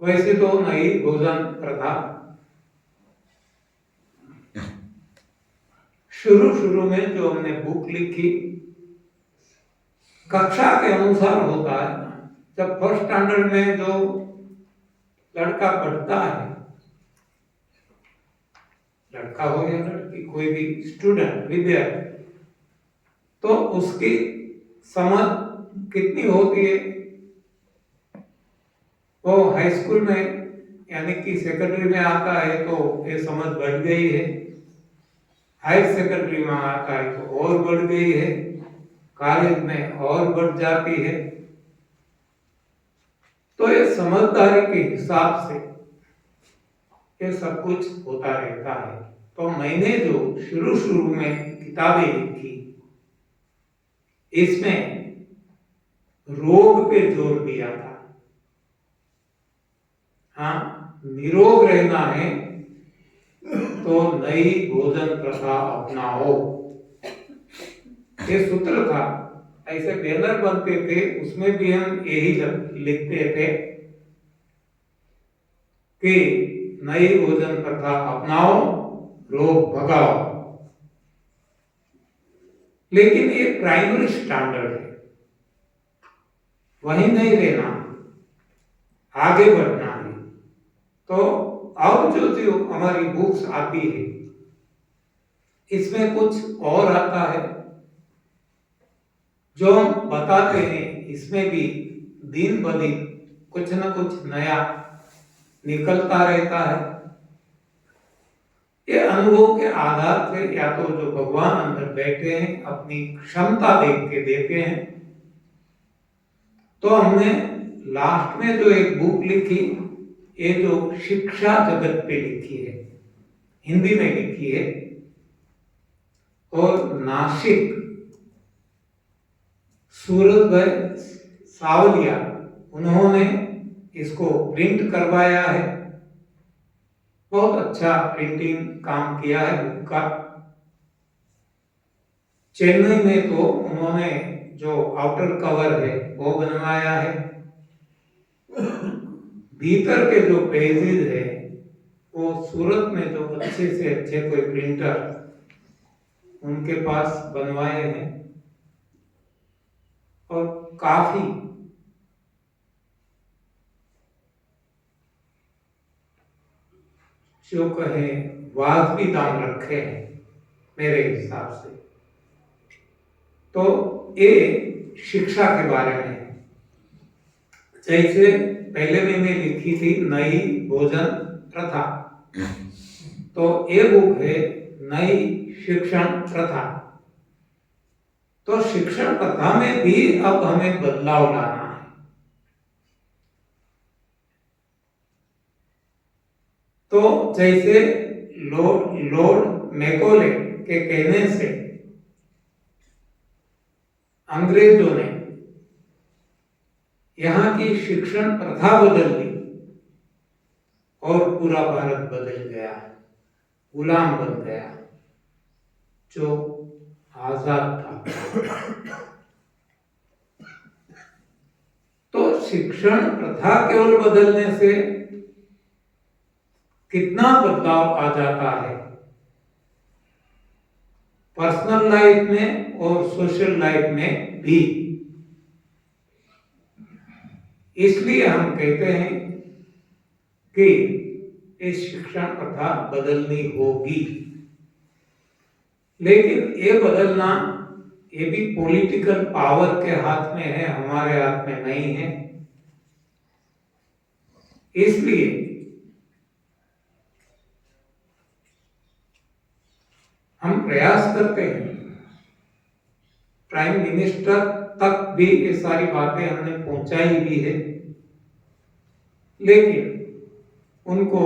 वैसे तो नई भोजन प्रथा शुरू शुरू में जो हमने बुक लिखी कक्षा के अनुसार होता है। जब फर्स्ट स्टैंडर्ड में जो लड़का पढ़ता है, लड़का हो या लड़की, कोई भी स्टूडेंट विद्यार्थी, तो उसकी समझ कितनी होती है, वो हाई स्कूल में यानी कि सेकेंडरी में आता है तो ये समझ बढ़ गई है, हायर सेकेंडरी में आता है तो और बढ़ गई है, कॉलेज में और बढ़ जाती है। तो ये समझदारी के हिसाब से ये सब कुछ होता रहता है। तो मैंने जो शुरू शुरू में किताबें लिखी, इसमें रोग पे जोर दिया था। हाँ, निरोग रहना है तो नई भोजन प्रथा अपनाओ, ये सूत्र था। ऐसे बैनर बनते थे, उसमें भी हम यही लिखते थे कि नई भोजन प्रथा अपनाओ, रोग भगाओ। लेकिन ये प्राइमरी स्टैंडर्ड है, वहीं नहीं रहना, आगे बढ़ना है। तो अब जो हमारी बुक्स आती है, इसमें कुछ और आता है जो हम बताते हैं। इसमें भी दिन ब दिन कुछ न कुछ नया निकलता रहता है। ये अनुभव के आधार से या तो जो भगवान अंदर बैठे हैं अपनी क्षमता देख के देते हैं। तो हमने लास्ट में जो एक बुक लिखी, ये जो शिक्षा जगत पे लिखी है, हिंदी में लिखी है, और नासिक सूरज भाई सावलिया उन्होंने इसको प्रिंट करवाया है। बहुत अच्छा प्रिंटिंग काम किया है बुक का। चेन्नई में तो उन्होंने जो आउटर कवर है वो बनवाया है, भीतर के जो पेजेस है वो सूरत में जो अच्छे से अच्छे कोई प्रिंटर उनके पास बनवाए हैं। और काफी जो कहे वाजबी दाम रखे हैं मेरे हिसाब से। तो ये शिक्षा के बारे में है। जैसे पहले मैंने लिखी थी नई भोजन प्रथा, तो ये बुक है नई शिक्षण प्रथा। तो शिक्षण प्रथा में भी अब हमें बदलाव लाना है। तो जैसे लॉर्ड मैकॉले के कहने से अंग्रेजों ने यहाँ की शिक्षण प्रथा बदल दी और पूरा भारत बदल गया, गुलाम बन गया जो आजाद था। तो शिक्षण प्रथा केवल बदलने से कितना बदलाव आ जाता है पर्सनल लाइफ में और सोशल लाइफ में भी। इसलिए हम कहते हैं कि इस शिक्षण प्रथा बदलनी होगी। लेकिन ये बदलना ये भी पॉलिटिकल पावर के हाथ में है, हमारे हाथ में नहीं है। इसलिए हम प्रयास करते हैं, प्राइम मिनिस्टर तक भी ये सारी बातें हमने पहुंचाई भी है, लेकिन उनको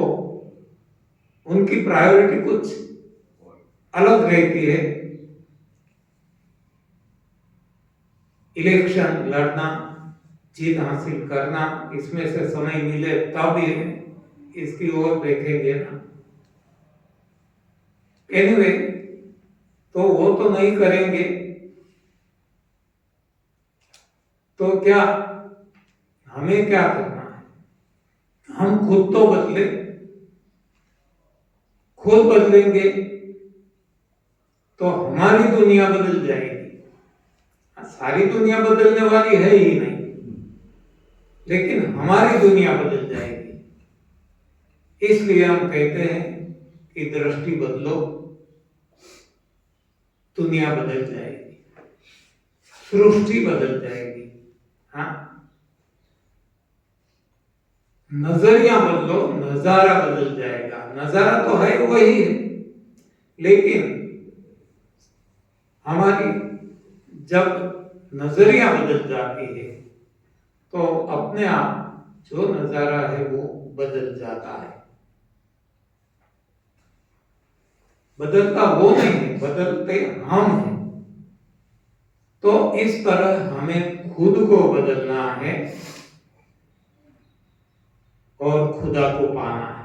उनकी प्रायोरिटी कुछ अलग रहती है। इलेक्शन लड़ना, जीत हासिल करना, इसमें से समय मिले तब ये इसकी ओर देखेंगे ना। एनीवे, तो वो तो नहीं करेंगे, तो क्या हमें क्या करना है? हम खुद तो बदले, खुद बदलेंगे तो हमारी दुनिया बदल जाएगी। सारी दुनिया बदलने वाली है ही नहीं, लेकिन हमारी दुनिया बदल जाएगी। इसलिए हम कहते हैं कि दृष्टि बदलो, दुनिया बदल जाएगी, सृष्टि बदल जाएगी। हाँ, नजरिया बदलो, नजारा बदल जाएगा। नजारा तो है वही है, लेकिन हमारी जब नजरिया बदल जाती है तो अपने आप जो नजारा है वो बदल जाता है। बदलता वो नहीं है, बदलते हम हैं। तो इस तरह हमें खुद को बदलना है और खुदा को पाना है।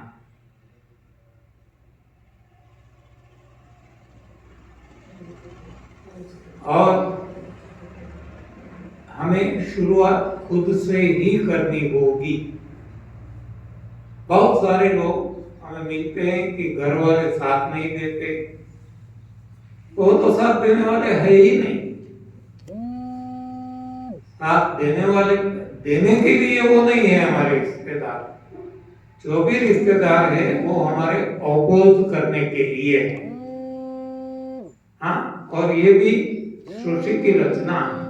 और हमें शुरुआत खुद से ही करनी होगी। बहुत सारे लोग हमें मिलते हैं कि घर वाले साथ नहीं देते, वो तो साथ देने वाले है ही नहीं। साथ देने वाले, देने के लिए वो नहीं है हमारे रिश्तेदार। जो भी रिश्तेदार है वो हमारे अपोज करने के लिए है। हाँ, और ये भी सृष्टि की रचना है।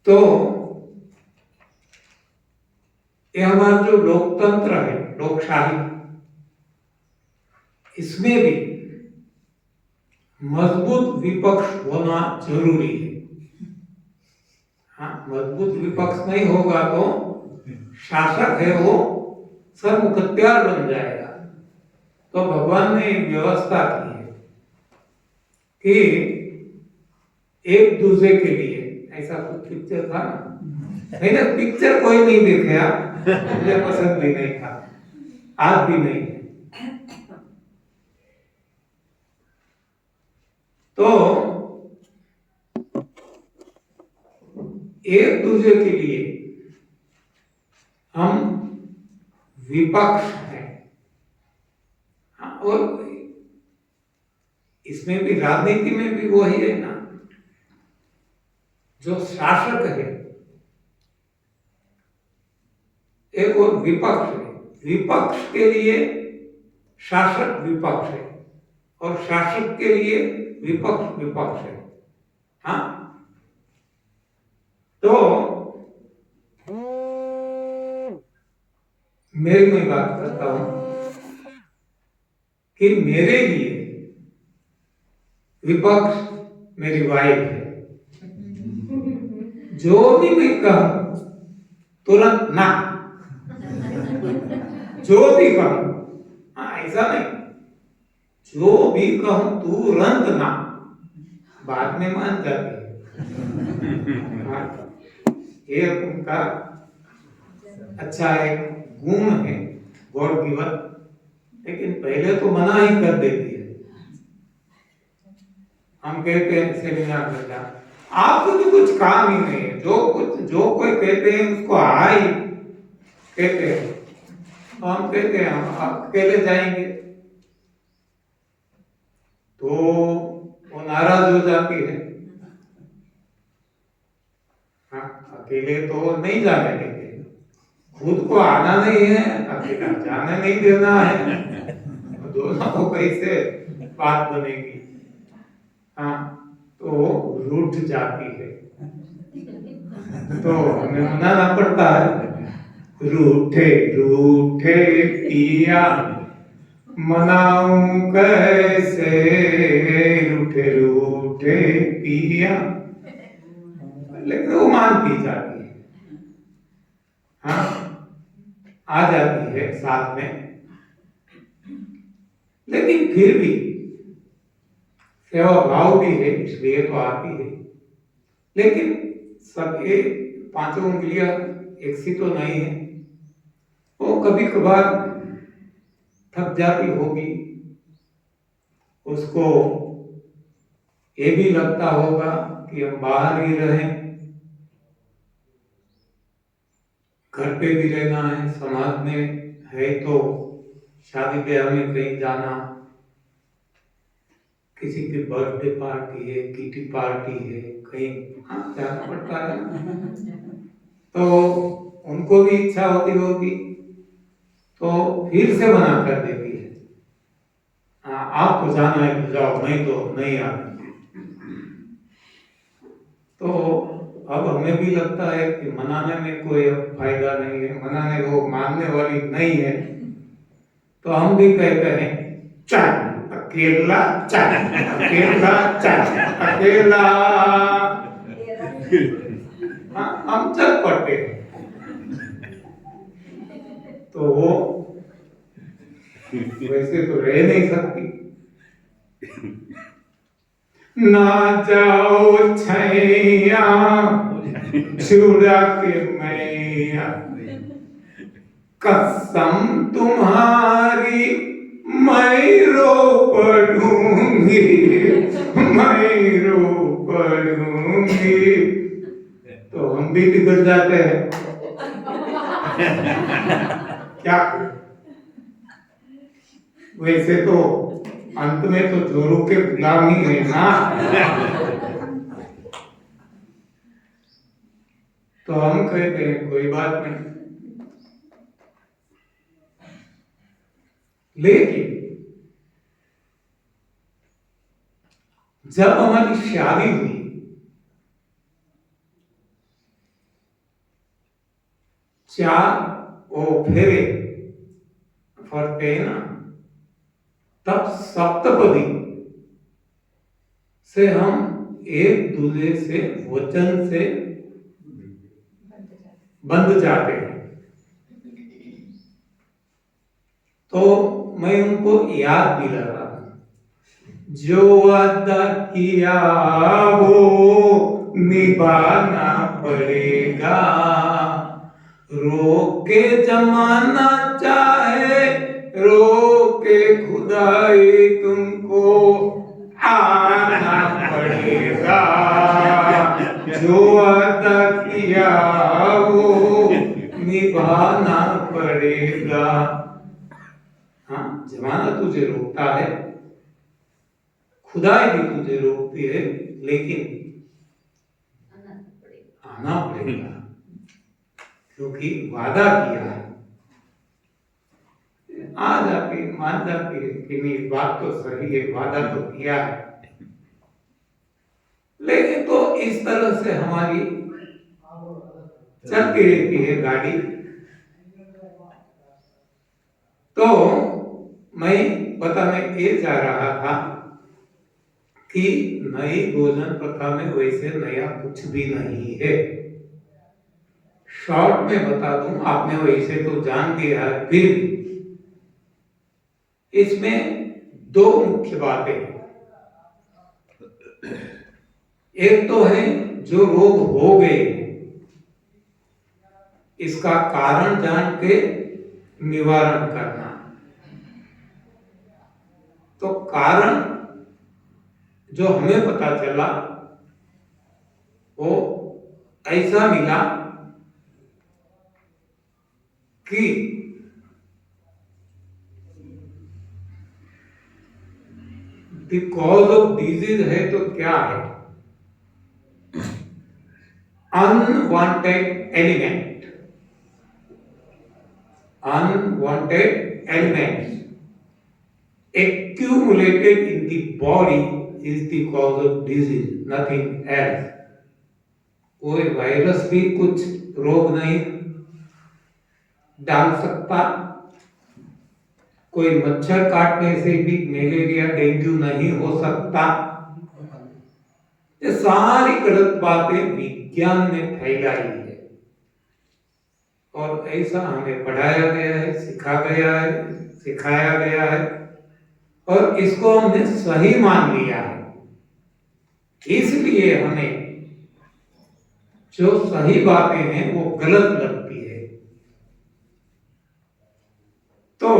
तो ये हमारा जो लोकतंत्र है, लोकशाही, इसमें भी मजबूत विपक्ष होना जरूरी है। हाँ, मजबूत विपक्ष नहीं होगा तो शासक है वो सरमुखत्यार बन जाएगा। तो भगवान ने व्यवस्था की है कि एक दूसरे के लिए, ऐसा कुछ पिक्चर था नहीं ना, पिक्चर कोई नहीं देखे आप, मुझे पसंद भी नहीं था, आज भी नहीं है। तो एक दूसरे के लिए हम विपक्ष हैं। और इसमें भी, राजनीति में भी वही है ना, जो शासक है एक और विपक्ष है। विपक्ष के लिए शासक विपक्ष है और शासक के लिए विपक्ष विपक्ष है। हाँ, तो मैं बात करता हूं कि मेरे लिए विपक्ष मेरी वाइफ है। जो भी मैं कहूं तुरंत ना, जो भी कहूं, हाँ ऐसा नहीं, जो भी कहूं तुरंत ना, बाद में मान जाती है। हाँ, ये उनका अच्छा एक गुण है, गॉड गिवन, लेकिन पहले तो मना ही कर देती है। हम कहते हैं सेमिनार में जा, आपको तो कुछ काम ही नहीं है, जो कोई कहते हैं उसको हाय कहते हैं, तो हम कहते हैं हम अकेले जाएंगे, तो वो नाराज हो जाती है। हाँ, अकेले तो नहीं जाने देंगे, खुद को आना नहीं है, अकेला जाने नहीं देना है, दोनों को कैसे बात बनेगी। हाँ, तो रूठ जाती है, तो हमें मनाना पड़ता है। रूठे रूठे पिया मनाऊं कैसे, रूठे रूठे पिया, लेकिन वो मानती जाती है। हाँ, आ जाती है साथ में, लेकिन फिर भी सेवा भाव भी है, इसलिए तो आती है। लेकिन सब ये पांचों उंगलियां एक सी तो नहीं है, वो कभी कभार थक जाती होगी, उसको ये भी लगता होगा कि हम बाहर ही रहें, घर पे भी रहना है, समाज में है तो शादी ब्याह में कहीं जाना, किसी की बर्थडे पार्टी है, किटी पार्टी है, कहीं जाना पड़ता है। तो उनको भी इच्छा होती होगी, तो फिर से मना कर देती है, आपको जाना है तो जाओ, नहीं तो नहीं आना। तो अब हमें भी लगता है कि मनाने में कोई अब फायदा नहीं है, मनाने वो मानने वाली नहीं है, तो हम भी कहते हैं चल अकेला, चल अकेला, चल अकेला। हम चल पड़ते हैं। तो वो वैसे तो रह नहीं सकती। ना जाओ छैया छुड़ा के मैया, कसम तुम्हारी मैं रो पड़ूंगी, मैं रो पड़ूंगी। तो हम भी बिगड़ जाते हैं, क्या करें? वैसे तो अंत में तो जोरू के गुलाम ही है ना। तो हम कहते हैं कोई बात नहीं, लेकिन जब हमारी शादी हुई, चार ओ फेरे फरते हैं ना, तब सप्तपदी से हम एक दूसरे से वचन से बंध जाते हैं। तो मैं उनको याद दिला रहा हूं, जो वादा किया वो निभाना पड़ेगा, रोके जमाना चाहे रोके खुदाई तुमको आना पड़ेगा, जो वादा किया वो निभाना पड़ेगा। हाँ, जमाना तुझे रोकता है, खुदाई भी तुझे रोकती है, लेकिन आना पड़ेगा, क्योंकि वादा किया है। आ जाती मान जाती है कि नहीं बात तो सही है, वादा तो किया है, लेकिन तो इस तरह से हमारी चलती रहती है गाड़ी। तो मैं बताने ये जा रहा था कि नई भोजन प्रथा में वैसे नया कुछ भी नहीं है। शॉर्ट में बता दूं, आपने वैसे तो जान लिया है, फिर इसमें दो मुख्य बातें हैं। एक तो है जो रोग हो गए इसका कारण जान के निवारण करना। तो कारण जो हमें पता चला वो ऐसा मिला कि द कॉज ऑफ डिजीज है तो क्या है? Unwanted element, unwanted elements accumulated in the body is the cause of disease, nothing else. कोई वायरस भी कुछ रोग नहीं डाल सकता, कोई मच्छर काटने से भी मलेरिया डेंगू नहीं हो सकता। ये सारी गलत बातें विज्ञान ने फैलाई है और ऐसा हमें पढ़ाया गया है, सिखाया गया है और इसको हमने सही मान लिया है। इसलिए हमें जो सही बातें हैं वो गलत लगती है। तो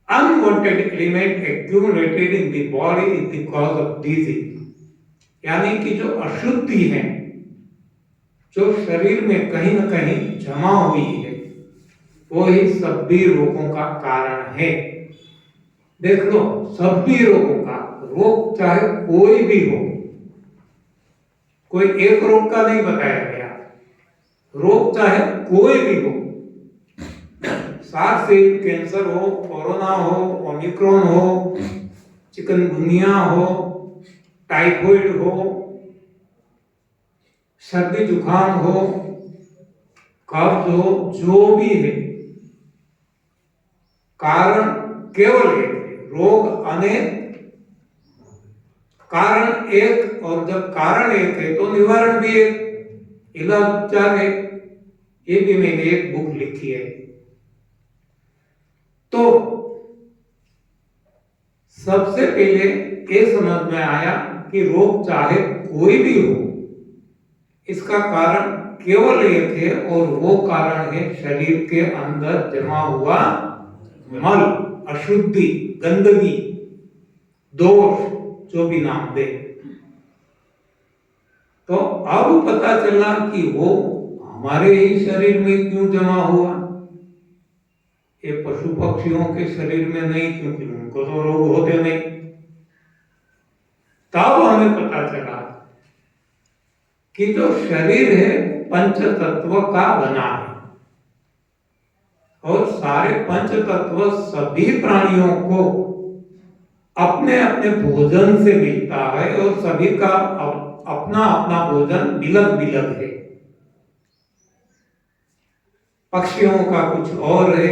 unwanted unwanted element accumulated in the body is the cause of disease. यानी कि जो अशुद्धि है जो शरीर में कहीं न कहीं जमा हुई है वो ही सभी रोगों का कारण है। देख लो, सभी रोगों का, रोग चाहे कोई भी हो, कोई एक रोग का नहीं बताया गया, रोग चाहे कोई भी हो, सार्स कैंसर हो, कोरोना हो, ओमिक्रॉन हो, चिकनगुनिया हो, टाइफाइड हो, सर्दी जुकाम हो, कब्ज हो, जो भी है, कारण केवल एक है, रोग अनेक, कारण एक, और जब कारण एक है तो निवारण भी एक, इलाज उपचार है। ये भी मैंने एक बुक लिखी है। तो सबसे पहले ये समझ में आया कि रोग चाहे कोई भी हो, इसका कारण केवल एक है और वो कारण है शरीर के अंदर जमा हुआ मल, अशुद्धि, गंदगी, दोष, जो भी नाम दे। तो अब पता चला कि वो हमारे ही शरीर में क्यों जमा हुआ, ये पशु पक्षियों के शरीर में नहीं, क्योंकि उनको तो रोग होते नहीं। तब हमें पता चला कि जो शरीर है पंच तत्व का बना है और सारे पंच तत्व सभी प्राणियों को अपने अपने भोजन से मिलता है और सभी का अपना अपना भोजन बिलग बिलग है। पक्षियों का कुछ और है,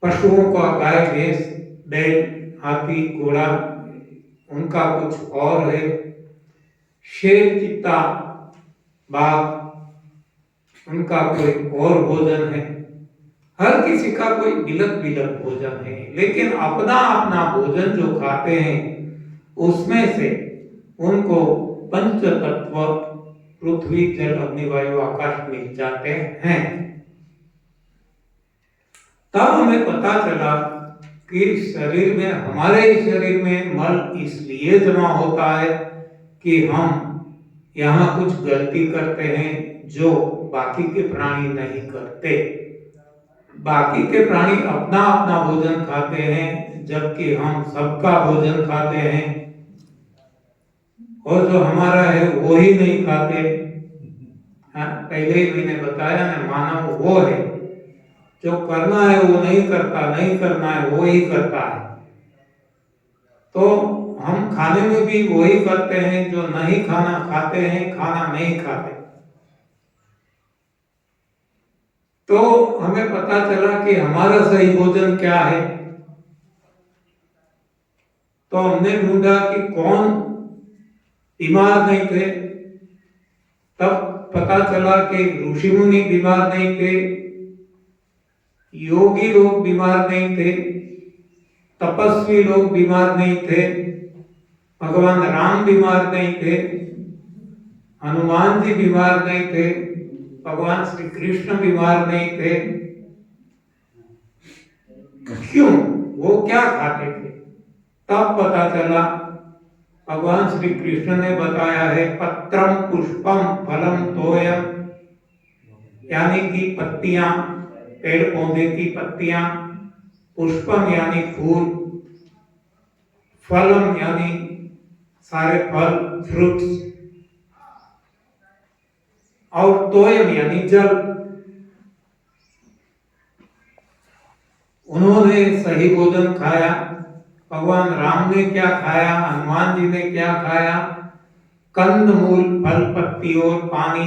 पशुओं का गाय, भैंस, बैल, हाथी, घोड़ा, उनका कुछ और है, शेर, चीता, बाघ, उनका कोई और भोजन है। हर किसी का कोई बिलक बिलक भोजन है, लेकिन अपना अपना भोजन जो खाते हैं उसमें से उनको पंच तत्व पृथ्वी, जल, अग्नि, वायु, आकाश मिल जाते हैं। तब हमें पता चला कि शरीर में, हमारे ही शरीर में मल इसलिए जमा होता है कि हम यहाँ कुछ गलती करते हैं जो बाकी के प्राणी नहीं करते। बाकी के प्राणी अपना अपना भोजन खाते हैं, जबकि हम सबका भोजन खाते हैं, और जो हमारा है वो ही नहीं खाते। हाँ, पहले ही मैंने बताया ना, मानव वो है जो करना है वो नहीं करता, नहीं करना है वो ही करता है। तो हम खाने में भी वही करते हैं, जो नहीं खाना खाते हैं, खाना नहीं खाते। तो हमें पता चला कि हमारा सही भोजन क्या है। तो हमने ढूंढा कि कौन बीमार नहीं थे। तब पता चला कि ऋषि मुनि बीमार नहीं थे, योगी लोग बीमार नहीं थे, तपस्वी लोग बीमार नहीं थे, भगवान राम बीमार नहीं थे, हनुमान जी बीमार नहीं थे, भगवान श्री कृष्ण बीमार नहीं थे। क्यों? वो क्या खाते थे? तब पता चला, भगवान श्री कृष्ण ने बताया है, पत्रम पुष्पम फलम तोयम, यानी कि पत्तियां, पेड़ पौधे की पत्तियां, पुष्पम यानी फूल, फलम यानी सारे फल, फ्रूट्स, और तोयम यानी जल। उन्होंने सही भोजन खाया। भगवान राम ने क्या खाया, हनुमान जी ने क्या खाया? कंद मूल, फल, पत्ती और पानी,